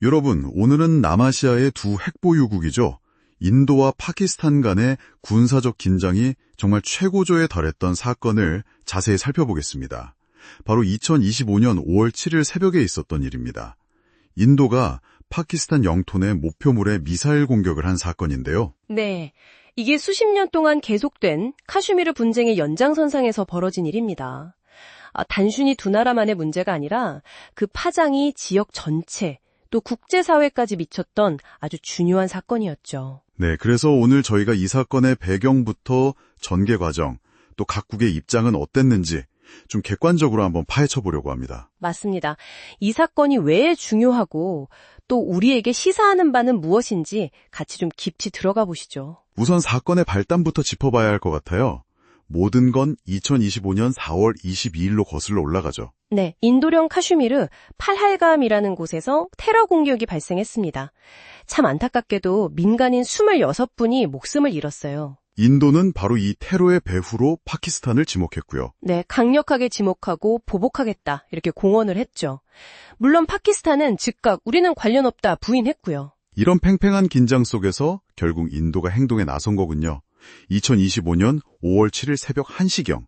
여러분, 오늘은 남아시아의 두 핵보유국이죠. 인도와 파키스탄 간의 군사적 긴장이 정말 최고조에 달했던 사건을 자세히 살펴보겠습니다. 바로 2025년 5월 7일 새벽에 있었던 일입니다. 인도가 파키스탄 영토 내 목표물에 미사일 공격을 한 사건인데요. 네, 이게 수십 년 동안 계속된 카슈미르 분쟁의 연장선상에서 벌어진 일입니다. 단순히 두 나라만의 문제가 아니라 그 파장이 지역 전체, 또 국제사회까지 미쳤던 아주 중요한 사건이었죠. 네, 그래서 오늘 저희가 이 사건의 배경부터 전개 과정, 또 각국의 입장은 어땠는지 좀 객관적으로 한번 파헤쳐 보려고 합니다. 맞습니다. 이 사건이 왜 중요하고 또 우리에게 시사하는 바는 무엇인지 같이 좀 깊이 들어가 보시죠. 우선 사건의 발단부터 짚어봐야 할 것 같아요. 모든 건 2025년 4월 22일로 거슬러 올라가죠. 네, 인도령 카슈미르 팔할감이라는 곳에서 테러 공격이 발생했습니다. 참 안타깝게도 민간인 26분이 목숨을 잃었어요. 인도는 바로 이 테러의 배후로 파키스탄을 지목했고요. 네, 강력하게 지목하고 보복하겠다 이렇게 공언을 했죠. 물론 파키스탄은 즉각 우리는 관련 없다 부인했고요. 이런 팽팽한 긴장 속에서 결국 인도가 행동에 나선 거군요. 2025년 5월 7일 새벽 1시경,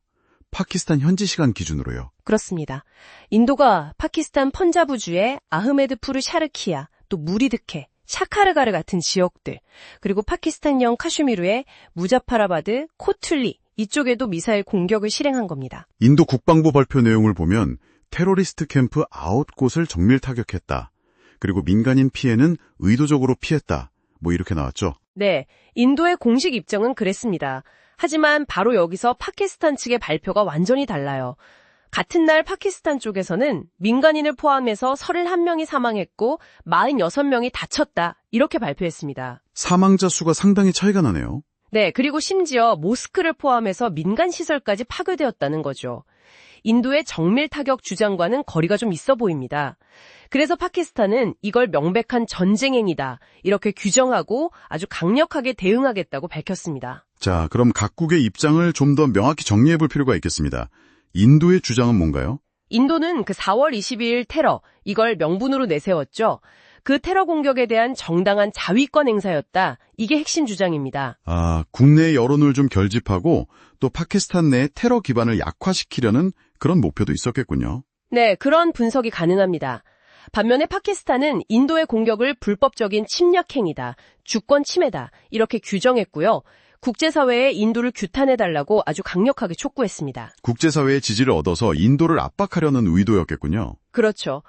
파키스탄 현지 시간 기준으로요. 그렇습니다. 인도가 파키스탄 펀자브주의 아흐메드푸르 샤르키야, 또 무리드케, 샤카르가르 같은 지역들, 그리고 파키스탄령 카슈미르의 무자파라바드, 코툴리 이쪽에도 미사일 공격을 실행한 겁니다. 인도 국방부 발표 내용을 보면 테러리스트 캠프 9곳을 정밀 타격했다. 그리고 민간인 피해는 의도적으로 피했다. 뭐 이렇게 나왔죠. 네, 인도의 공식 입장은 그랬습니다. 하지만 바로 여기서 파키스탄 측의 발표가 완전히 달라요. 같은 날 파키스탄 쪽에서는 민간인을 포함해서 31명이 사망했고 46명이 다쳤다. 이렇게 발표했습니다. 사망자 수가 상당히 차이가 나네요. 네, 그리고 심지어 모스크를 포함해서 민간 시설까지 파괴되었다는 거죠. 인도의 정밀 타격 주장과는 거리가 좀 있어 보입니다. 그래서 파키스탄은 이걸 명백한 전쟁행위다 이렇게 규정하고 아주 강력하게 대응하겠다고 밝혔습니다. 자, 그럼 각국의 입장을 좀 더 명확히 정리해 볼 필요가 있겠습니다. 인도의 주장은 뭔가요? 인도는 그 4월 22일 테러, 이걸 명분으로 내세웠죠. 그 테러 공격에 대한 정당한 자위권 행사였다. 이게 핵심 주장입니다. 국내 여론을 좀 결집하고 또 파키스탄 내 테러 기반을 약화시키려는 그런 목표도 있었겠군요. 네, 그런 분석이 가능합니다. 반면에 파키스탄은 인도의 공격을 불법적인 침략행위다, 주권 침해다 이렇게 규정했고요. 국제사회에 인도를 규탄해달라고 아주 강력하게 촉구했습니다. 국제사회의 지지를 얻어서 인도를 압박하려는 의도였겠군요. 그렇죠.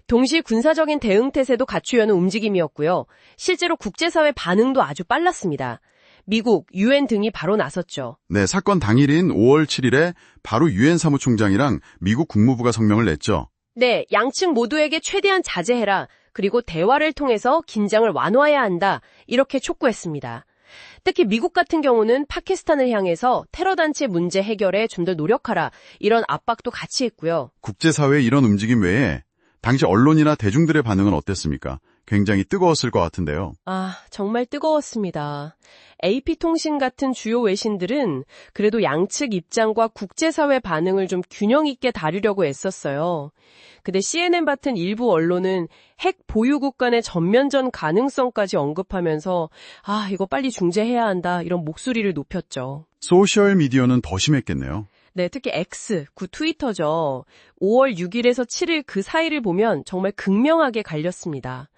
동시 군사적인 대응 태세도 갖추려는 움직임이었고요. 실제로 국제사회 반응도 아주 빨랐습니다. 미국, 유엔 등이 바로 나섰죠. 네, 사건 당일인 5월 7일에 바로 유엔 사무총장이랑 미국 국무부가 성명을 냈죠. 네, 양측 모두에게 최대한 자제해라. 그리고 대화를 통해서 긴장을 완화해야 한다. 이렇게 촉구했습니다. 특히 미국 같은 경우는 파키스탄을 향해서 테러단체 문제 해결에 좀 더 노력하라. 이런 압박도 같이 했고요. 국제사회의 이런 움직임 외에 당시 언론이나 대중들의 반응은 어땠습니까? 굉장히 뜨거웠을 것 같은데요. 정말 뜨거웠습니다. AP통신 같은 주요 외신들은 그래도 양측 입장과 국제사회 반응을 좀 균형 있게 다루려고 애썼어요. 근데 CNN 같은 일부 언론은 핵 보유국 간의 전면전 가능성까지 언급하면서 이거 빨리 중재해야 한다 이런 목소리를 높였죠. 소셜미디어는 더 심했겠네요. 네, 특히 X, 구 트위터죠. 5월 6일에서 7일 그 사이를 보면 정말 극명하게 갈렸습니다.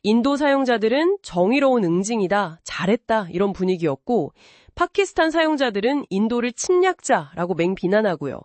인도 사용자들은 정의로운 응징이다, 잘했다 이런 분위기였고 파키스탄 사용자들은 인도를 침략자라고 맹비난하고요.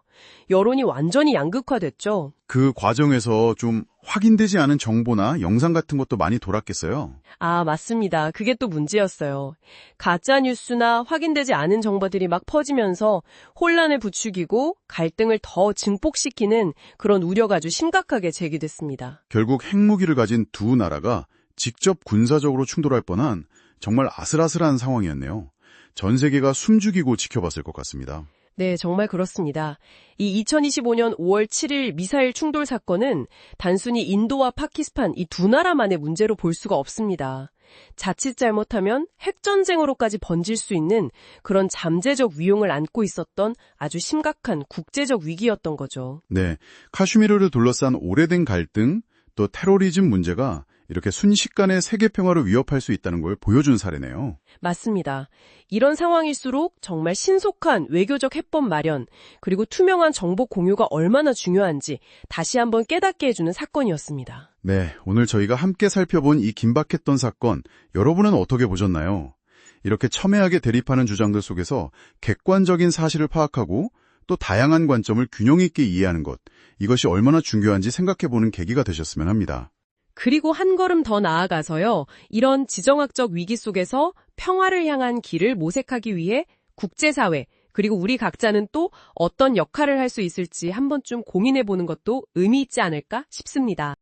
여론이 완전히 양극화됐죠. 그 과정에서 좀 확인되지 않은 정보나 영상 같은 것도 많이 돌았겠어요. 맞습니다. 그게 또 문제였어요. 가짜뉴스나 확인되지 않은 정보들이 막 퍼지면서 혼란을 부추기고 갈등을 더 증폭시키는 그런 우려가 아주 심각하게 제기됐습니다. 결국 핵무기를 가진 두 나라가 직접 군사적으로 충돌할 뻔한 정말 아슬아슬한 상황이었네요. 전 세계가 숨죽이고 지켜봤을 것 같습니다. 네, 정말 그렇습니다. 이 2025년 5월 7일 미사일 충돌 사건은 단순히 인도와 파키스탄 이 두 나라만의 문제로 볼 수가 없습니다. 자칫 잘못하면 핵전쟁으로까지 번질 수 있는 그런 잠재적 위용을 안고 있었던 아주 심각한 국제적 위기였던 거죠. 네, 카슈미르를 둘러싼 오래된 갈등, 또 테러리즘 문제가 이렇게 순식간에 세계 평화를 위협할 수 있다는 걸 보여준 사례네요. 맞습니다. 이런 상황일수록 정말 신속한 외교적 해법 마련, 그리고 투명한 정보 공유가 얼마나 중요한지 다시 한번 깨닫게 해주는 사건이었습니다. 네, 오늘 저희가 함께 살펴본 이 긴박했던 사건, 여러분은 어떻게 보셨나요? 이렇게 첨예하게 대립하는 주장들 속에서 객관적인 사실을 파악하고 또 다양한 관점을 균형 있게 이해하는 것, 이것이 얼마나 중요한지 생각해보는 계기가 되셨으면 합니다. 그리고 한 걸음 더 나아가서요, 이런 지정학적 위기 속에서 평화를 향한 길을 모색하기 위해 국제사회, 그리고 우리 각자는 또 어떤 역할을 할 수 있을지 한 번쯤 고민해보는 것도 의미 있지 않을까 싶습니다.